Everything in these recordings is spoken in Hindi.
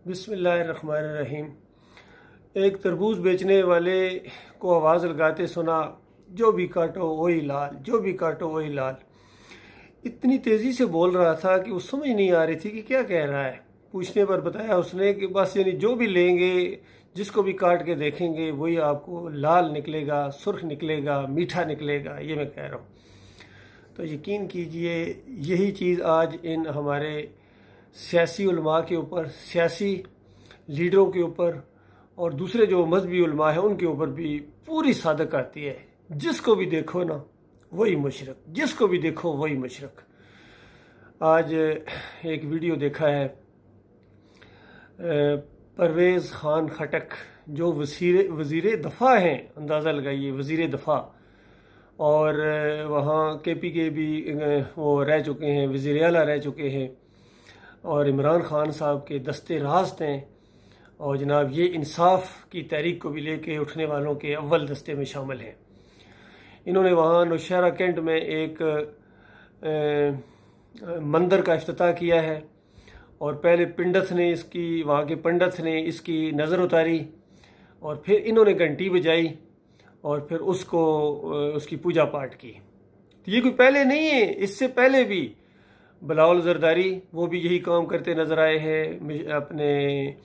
बिस्मिल्लाहिर्रहमानिर्रहीम। एक तरबूज बेचने वाले को आवाज़ लगाते सुना, जो भी काटो वही लाल, जो भी काटो वही लाल। इतनी तेज़ी से बोल रहा था कि वो समझ नहीं आ रही थी कि क्या कह रहा है। पूछने पर बताया उसने कि बस यानी जो भी लेंगे, जिसको भी काट के देखेंगे वही आपको लाल निकलेगा, सुर्ख निकलेगा, मीठा निकलेगा, ये मैं कह रहा हूँ। तो यकीन कीजिए यही चीज़ आज इन हमारे सियासी उलमा के ऊपर, सियासी लीडरों के ऊपर और दूसरे जो मजहबी उलमा हैं उनके ऊपर भी पूरी सादक आती है। जिसको भी देखो ना वही मुशरक, जिसको भी देखो वही मुशरक। आज एक वीडियो देखा है, परवेज़ खान खटक जो वज़ीर दफ़ा हैं, अंदाज़ा लगाइए वज़ीर दफ़ा, और वहाँ KP के भी वो रह चुके हैं, वज़ीर आला रह चुके हैं, और इमरान खान साहब के दस्ते रास्त हैं, और जनाब ये इंसाफ की तहरीक को भी लेके उठने वालों के अव्वल दस्ते में शामिल हैं। इन्होंने वहाँ नौशहरा कैंट में एक मंदिर का इफ्तिताह किया है, और पहले पंडित ने इसकी, वहाँ के पंडित ने इसकी नज़र उतारी, और फिर इन्होंने घंटी बजाई और फिर उसको उसकी पूजा पाठ की। तो ये कोई पहले नहीं है, इससे पहले भी बिलावल जरदारी वो भी यही काम करते नज़र आए हैं, अपने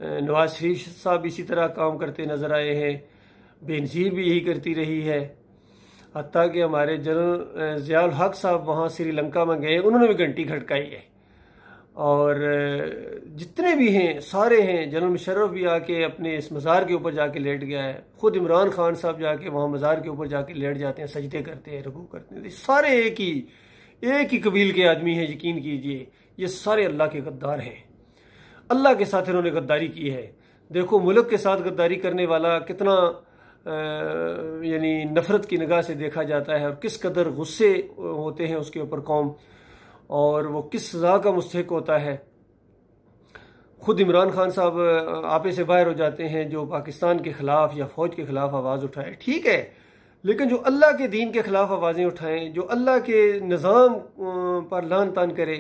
नवाज शरीफ साहब इसी तरह काम करते नज़र आए हैं, बेनज़ीर भी यही करती रही है। हत्ता कि हमारे जनरल ज़ियाउल हक साहब वहाँ श्रीलंका में गए, उन्होंने भी घंटी खड़काई है, और जितने भी हैं सारे हैं। जनरल मुशर्रफ भी आके अपने इस मज़ार के ऊपर जाके लेट गया है, ख़ुद इमरान खान साहब जाके वहाँ मज़ार के ऊपर जाके लेट जाते हैं, सजदे करते हैं, रुकू करते हैं। सारे एक ही कबील के आदमी हैं। यकीन कीजिए ये सारे अल्लाह के गद्दार हैं, अल्लाह के साथ इन्होंने गद्दारी की है। देखो मुल्क के साथ गद्दारी करने वाला कितना यानी नफ़रत की निगाह से देखा जाता है, और किस कदर गुस्से होते हैं उसके ऊपर कौम, और वो किस सज़ा का मुस्तहिक होता है। ख़ुद इमरान खान साहब आपे से बाहर हो जाते हैं जो पाकिस्तान के ख़िलाफ़ या फ़ौज के ख़िलाफ़ आवाज़ उठाए, ठीक है, लेकिन जो अल्लाह के दीन के ख़िलाफ़ आवाज़ें उठाएं, जो अल्लाह के निज़ाम पर लान तान करे,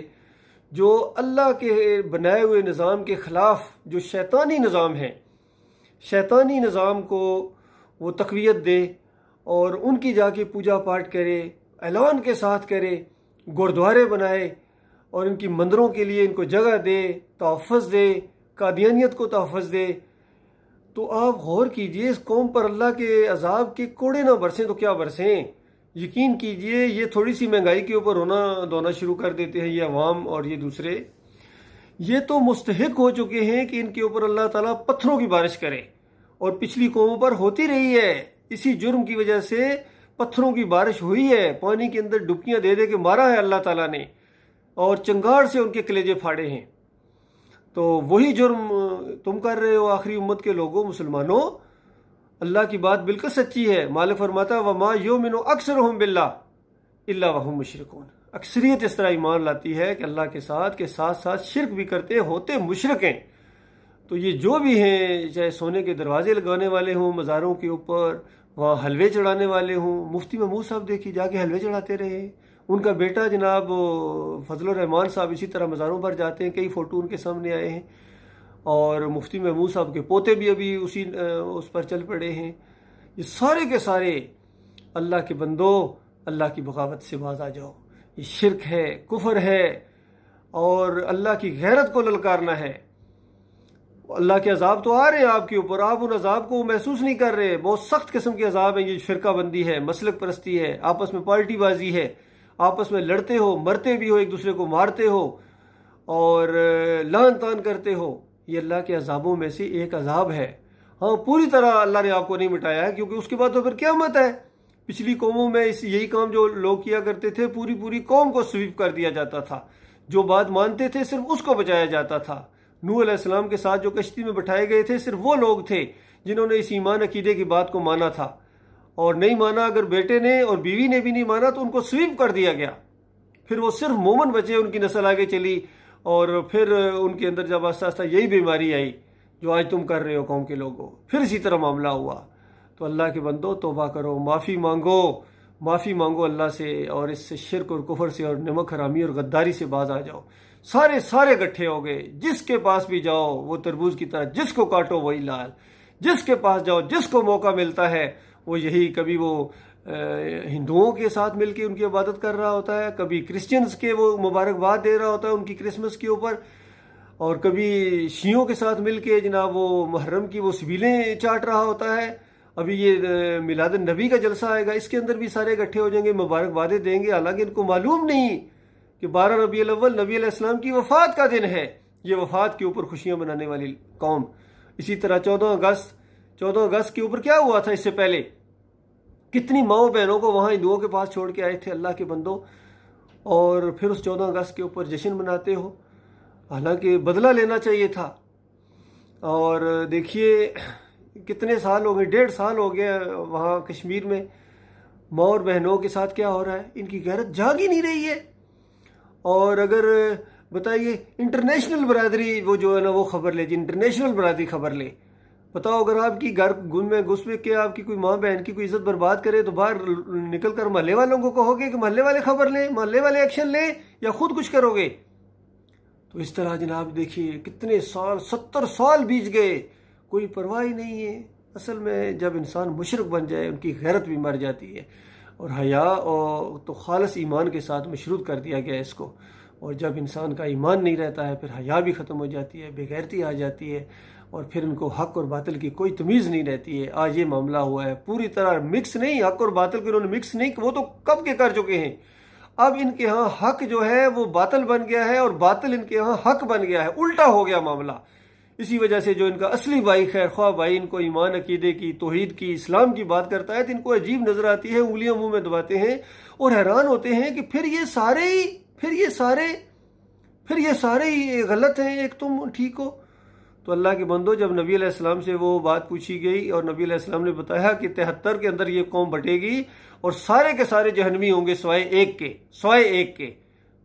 जो अल्लाह के बनाए हुए निज़ाम के ख़िलाफ़ जो शैतानी निज़ाम है, शैतानी निज़ाम को वो तक़वियत दे और उनकी जाके पूजा पाठ करे, ऐलान के साथ करे, गुरुद्वारे बनाए और इनकी मंदिरों के लिए इनको जगह दे, तहफ़्फ़ुज़ दे, कादियानियत को तहफ़्फ़ुज़ दे, तो आप गौर कीजिए इस कौम पर अल्लाह के अजाब के कोड़े ना बरसें तो क्या बरसें। यकीन कीजिए ये थोड़ी सी महंगाई के ऊपर रोना धोना शुरू कर देते हैं ये अवाम, और ये दूसरे ये तो मुस्तहिक हो चुके हैं कि इनके ऊपर अल्लाह ताला पत्थरों की बारिश करे, और पिछली कौमों पर होती रही है। इसी जुर्म की वजह से पत्थरों की बारिश हुई है, पानी के अंदर डुबकियां दे दे के मारा है अल्लाह ताला ने, और चंगार से उनके कलेजे फाड़े हैं। तो वही जुर्म तुम कर रहे हो आखिरी उम्मत के लोगों, मुसलमानों। अल्लाह की बात बिल्कुल सच्ची है। मालिक फरमाता वमा युमिनु अक्सरुहुम बिल्लाह इल्ला वहुम मुशरिकून। अक्सरियत इस तरह ईमान लाती है कि अल्लाह के साथ साथ शिरक भी करते होते मुशरिक हैं। तो ये जो भी हैं, चाहे सोने के दरवाजे लगाने वाले हों मज़ारों के ऊपर, वहाँ हलवे चढ़ाने वाले हों, मुफ्ती महमूद साहब देखिए जाके हलवे चढ़ाते रहे, उनका बेटा जनाब फजलुर रहमान साहब इसी तरह मज़ारों पर जाते हैं, कई फ़ोटो उनके सामने आए हैं, और मुफ्ती महमूद साहब के पोते भी अभी उस पर चल पड़े हैं। ये सारे के सारे अल्लाह के बंदो, अल्लाह की बगावत से बाज आ जाओ। ये शिरक है, कुफर है, और अल्लाह की गैरत को ललकारना है। अल्लाह के अजाब तो आ रहे हैं आपके ऊपर, आप उन अजाब को महसूस नहीं कर रहे। बहुत सख्त किस्म के अजाब है। ये फ़िरका बंदी है, मसलक परस्ती है, आपस में पार्टीबाजी है, आपस में लड़ते हो, मरते भी हो, एक दूसरे को मारते हो और लान तान करते हो। ये अल्लाह के अजाबों में से एक अजाब है। हाँ, पूरी तरह अल्लाह ने आपको नहीं मिटाया है, क्योंकि उसके बाद तो फिर क़यामत है। पिछली कौमों में यही काम जो लोग किया करते थे, पूरी कौम को स्वीप कर दिया जाता था। जो बात मानते थे सिर्फ उसको बचाया जाता था। नूह अलैहिस्सलाम के साथ जो कश्ती में बैठाए गए थे, सिर्फ वो लोग थे जिन्होंने इस ईमान अकीदे की बात को माना था, और नहीं माना अगर बेटे ने और बीवी ने भी नहीं माना तो उनको स्वीप कर दिया गया। फिर वो सिर्फ मोमन बचे, उनकी नस्ल आगे चली, और फिर उनके अंदर जब आस्ता आस्ता यही बीमारी आई जो आज तुम कर रहे हो कौम के लोगों, फिर इसी तरह मामला हुआ। तो अल्लाह के बंदो तौबा करो, माफ़ी मांगो अल्लाह से, और इससे शिरक और कुफर से और नमक हरामी और गद्दारी से बाज आ जाओ। सारे सारे इकट्ठे हो गए। जिसके पास भी जाओ वो तरबूज की तरह, जिसको काटो वही लाल। जिसके पास जाओ, जिसको मौका मिलता है वो यही, कभी वो हिंदुओं के साथ मिलके उनकी इबादत कर रहा होता है, कभी क्रिश्चियंस के वो मुबारकबाद दे रहा होता है उनकी क्रिसमस के ऊपर, और कभी शियों के साथ मिलके जनाब वो मुहर्रम की वो सबीलें चाट रहा होता है। अभी ये मिलाद नबी का जलसा आएगा, इसके अंदर भी सारे इकट्ठे हो जाएंगे, मुबारकबादें देंगे। हालांकि इनको मालूम नहीं कि 12 रबीउल अव्वल नबी अलैहिस्सलाम की वफात का दिन है। ये वफात के ऊपर खुशियां मनाने वाली कौम। इसी तरह 14 अगस्त के ऊपर क्या हुआ था इससे पहले? कितनी माओ बहनों को वहां हिंदुओं के पास छोड़ के आए थे अल्लाह के बंदो, और फिर उस 14 अगस्त के ऊपर जश्न मनाते हो। हालांकि बदला लेना चाहिए था। और देखिए कितने साल हो गए, 1.5 साल हो गया वहाँ कश्मीर में माँ और बहनों के साथ क्या हो रहा है, इनकी गैरत जाग ही नहीं रही है। और अगर बताइए इंटरनेशनल बरादरी वो जो है ना वो खबर ले जी, इंटरनेशनल बरादरी खबर ले। बताओ अगर आपकी घर में घुस के आपकी कोई माँ बहन की कोई इज्जत बर्बाद करे तो बाहर निकल कर मोहल्ले वालों को कहोगे कि मोहल्ले वाले खबर लें, मोहल्ले वाले एक्शन लें, या खुद कुछ करोगे? तो इस तरह जनाब देखिए कितने साल, 70 साल बीत गए, कोई परवाह ही नहीं है। असल में जब इंसान मुशरिक बन जाए उनकी गैरत भी मर जाती है। और हया और तो खालिस ईमान के साथ मशरूत कर दिया गया इसको। और जब इंसान का ईमान नहीं रहता है फिर हया भी ख़त्म हो जाती है, बेगैरती आ जाती है, और फिर उनको हक और बातिल की कोई तमीज़ नहीं रहती है। आज ये मामला हुआ है पूरी तरह मिक्स नहीं, हक और बातिल को उन्होंने मिक्स नहीं, वो तो कब के कर चुके हैं। अब इनके यहाँ हक जो है वो बातिल बन गया है और बातिल इनके यहाँ हक बन गया है, उल्टा हो गया मामला। इसी वजह से जो इनका असली भाई खैर ख्वाह भाई इनको ईमान अकीदे की, तौहीद की, इस्लाम की बात करता है तो इनको अजीब नजर आती है, उंगलियां मुंह में दबाते हैं और हैरान होते हैं कि फिर ये सारे ही गलत हैं, एक तुम ठीक हो। तो अल्लाह के बंदो, जब नबी अलैहिस्सलाम से वो बात पूछी गई और नबी अलैहिस्सलाम ने बताया कि 73 के अंदर ये कौम बटेगी और सारे के सारे जहन्नमी होंगे सवाए एक के।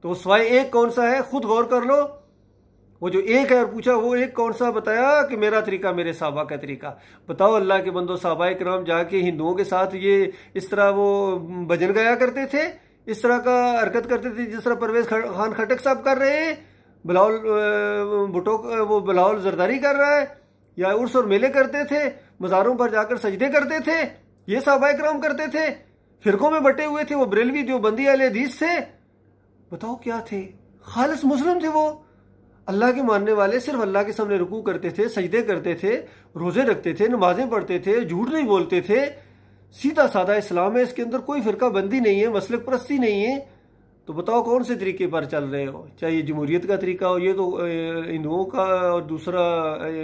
तो सवाए एक कौन सा है, खुद गौर कर लो। वो जो एक है और पूछा वो एक कौन सा, बताया कि मेरा तरीका, मेरे साहबा का तरीका। बताओ अल्लाह के बंदो, साहबाए किराम जाके हिंदुओं के साथ ये इस तरह वो भजन गाया करते थे, इस तरह का हरकत करते थे जिस तरह परवेज खान खटक साहब कर रहे हैं, बिलावल भुट्टो वो बिलावल जरदारी कर रहा है, या उर्स और मेले करते थे, मज़ारों पर जाकर सजदे करते थे, ये साहबाए किराम करते थे। फिरकों में बटे हुए थे, वो बरेलवी देवबंदी अहले हदीस थे। बताओ क्या थे, खालिस मुस्लिम थे वो, अल्लाह के मानने वाले, सिर्फ अल्लाह के सामने रुकू करते थे, सजदे करते थे, रोजे रखते थे, नमाजें पढ़ते थे, झूठ नहीं बोलते थे। सीधा साधा इस्लाम है, इसके अंदर कोई फिरका बंदी नहीं है, मसलक परस्ती नहीं है। तो बताओ कौन से तरीके पर चल रहे हो, चाहे ये जमहूरियत का तरीका हो, ये तो हिंदुओं का और दूसरा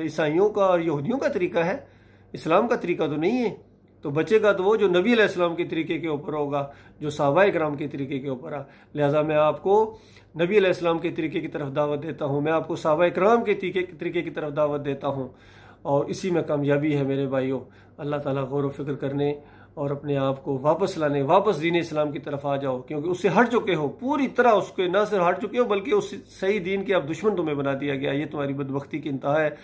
ईसाइयों का और यहूदियों का तरीका है, इस्लाम का तरीका तो नहीं है। तो बचेगा तो वो जो नबी अलैहिस्सलाम के तरीके के ऊपर होगा, जो सहाबाए किराम के तरीके के ऊपर है। लिहाजा मैं आपको नबी अलैहिस्सलाम के तरीके की तरफ दावत देता हूँ, मैं आपको सहाबाए किराम के तरीके की तरफ दावत देता हूँ, और इसी में कामयाबी है मेरे भाइयों। अल्लाह ताला गौर व फिक्र करने और अपने आप को वापस लाने, वापस दीन इस्लाम की तरफ आ जाओ, क्योंकि उससे हट चुके हो पूरी तरह, उसके न सिर्फ हट चुके हो बल्कि उस सही दीन के अब दुश्मन तुम्हें बना दिया गया। ये तुम्हारी बदबख्ती की इंतहा है।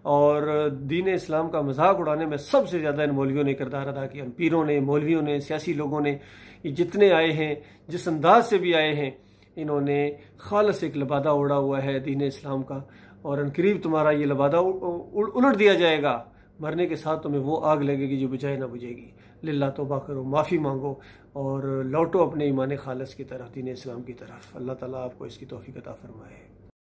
और दीन इस्लाम का मजाक उड़ाने में सबसे ज़्यादा इन मौलवियों ने किरदार अदा किया, पीरों ने, मौलवियों ने, सियासी लोगों ने, ये जितने आए हैं, जिस अंदाज से भी आए हैं, इन्होंने खालिस एक लबादा उड़ा हुआ है दीन इस्लाम का। और अनकरीब तुम्हारा ये लबादा उलट दिया जाएगा, मरने के साथ तुम्हें वो आग लगेगी जो बुझाए ना बुझेगी। लिल्लाह तौबा करो, माफ़ी मांगो और लौटो अपने ईमान खालिस की तरफ, दीन इस्लाम की तरफ। अल्लाह ताला आपको इसकी तौफीक अता फरमाए।